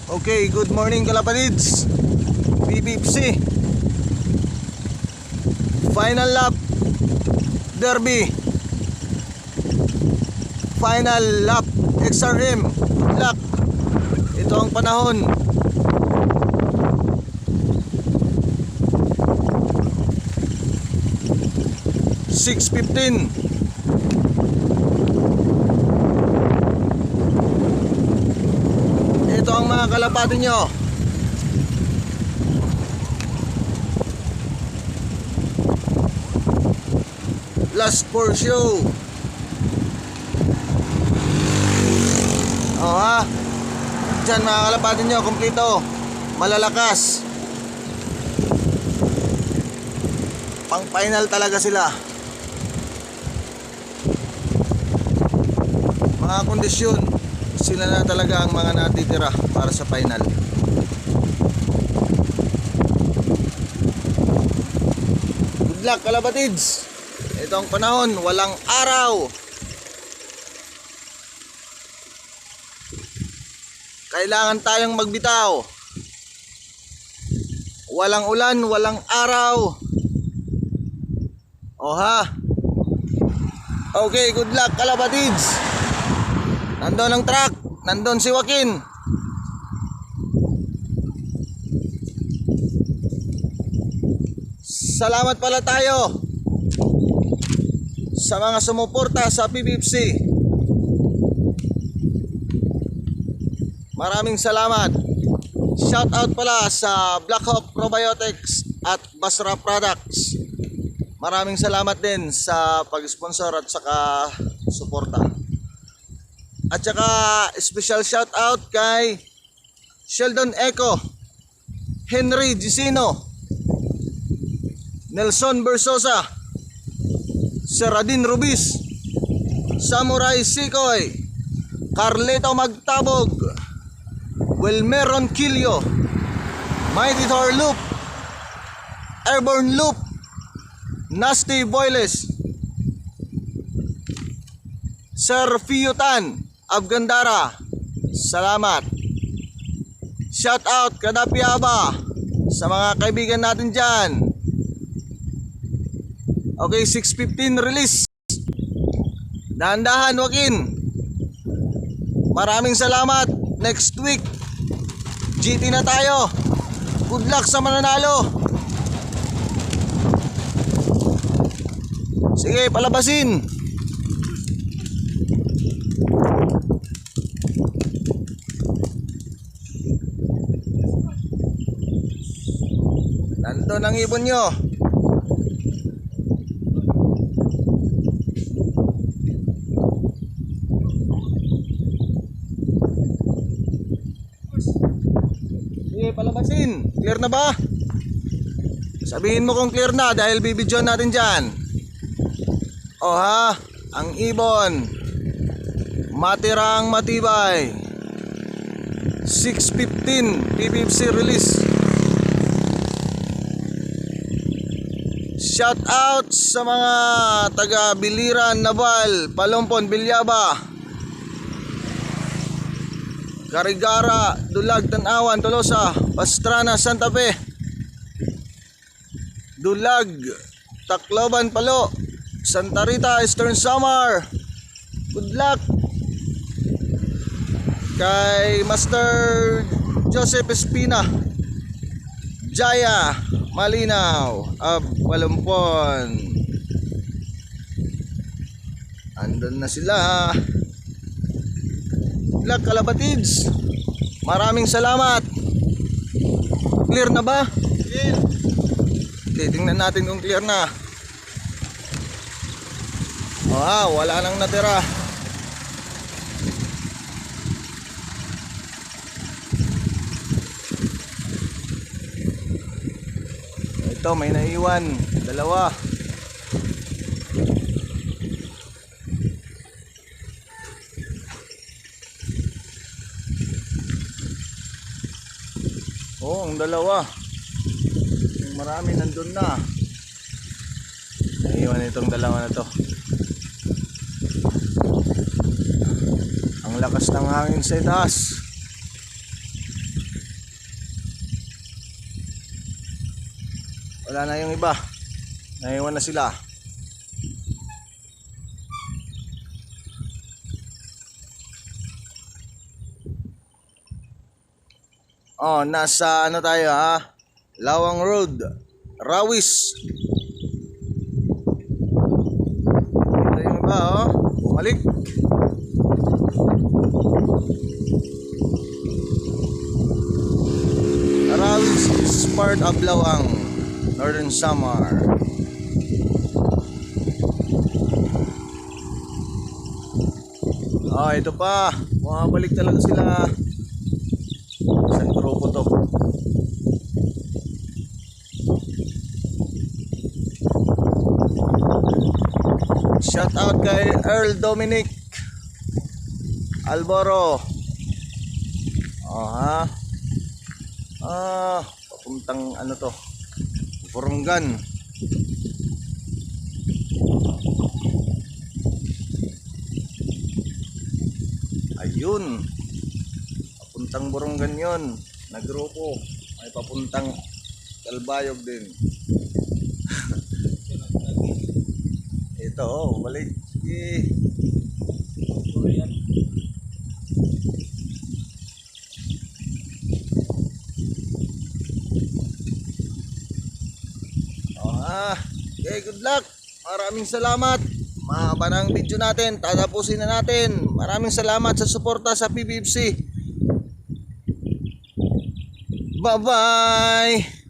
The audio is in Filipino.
Okay, good morning kalapatids. PPFC Final lap Derby, final lap XRM. Good luck. Ito ang panahon. (6:15) Ito ang mga kalapati nyo. Last for show. Diyan mga kalapati nyo, kompleto, malalakas, pang final talaga sila. Mga kondisyon, sila na talaga ang mga natitira para sa final. Good luck kalapatids. Ito ang panahon, walang araw. Kailangan tayong magbitaw. Walang ulan, walang araw. Okay, good luck kalapatids. Nandun ang truck, nandun si Joaquin. Salamat pala tayo sa mga sumuporta sa PPFC. Maraming salamat. Shout out pala sa Black Hawk Probiotics at Basra Products. Maraming salamat din sa pag-sponsor at saka suporta. At saka special shout out kay Sheldon Eco, Henry Gisino, Nelson Bersosa, Seradin Rubis, Samurai Sikoy, Carleto Magtabog, Wilmer Ronquillo, Mighty Thor Loop, Airborne Loop, Nasty Boyles, Sir Fiutan Abgandara. Salamat. Shout out Kadapi Aba sa mga kaibigan natin dyan. Okay, 6:15 release. Dahan-dahan Joaquin. Maraming salamat. Next week GT na tayo. Good luck sa mananalo. Sige, palabasin. Nandun ang ibon nyo. Sige, palabasin. Clear na ba? Sabihin mo kung clear na dahil bibidyon natin dyan. Ang ibon matirang matibay. 6:15 PPFC release. Shout out sa mga taga Biliran, Naval, Palumpon, Bilyaba, Carigara, Dulag, Tanawan, Tolosa, Pastrana, Santa Fe, Dulag, Tacloban, Palo, Santa Rita, Eastern Samar. Good luck kay Master Joseph Espina, Jaya, Malinaw, Palumpon. Andun na sila. Good luck kalapatids. Maraming salamat. Clear na ba? Clear. Titingnan natin kung clear na. Wala nang natira. Ito may naiwan, dalawa. Ang dalawa. Marami nandun na. Naiwan itong dalawa na to. Ang lakas ng hangin sa itaas. Wala na yung iba. Naiwan na sila. Oh, nasa ano tayo ha? Lawang Road, Rawis. Ito yung iba oh. Bumalik. Rawis is part of Lawang, Northern Samar. Oh, ito pa. Bumabalik talaga sila. Isang grupo to. Shout out kay Earl Dominic Alboro. Oh ha. Papuntang ano to? Burunggan. Ayun. Papuntang Burunggan yon. Nagrupo. May papuntang Kalbayog din. Ito oh, balik. Sige. Okay, good luck. Maraming salamat. Mahaba na ang video natin. Tatapusin na natin. Maraming salamat sa suporta sa PBFC. Bye-bye.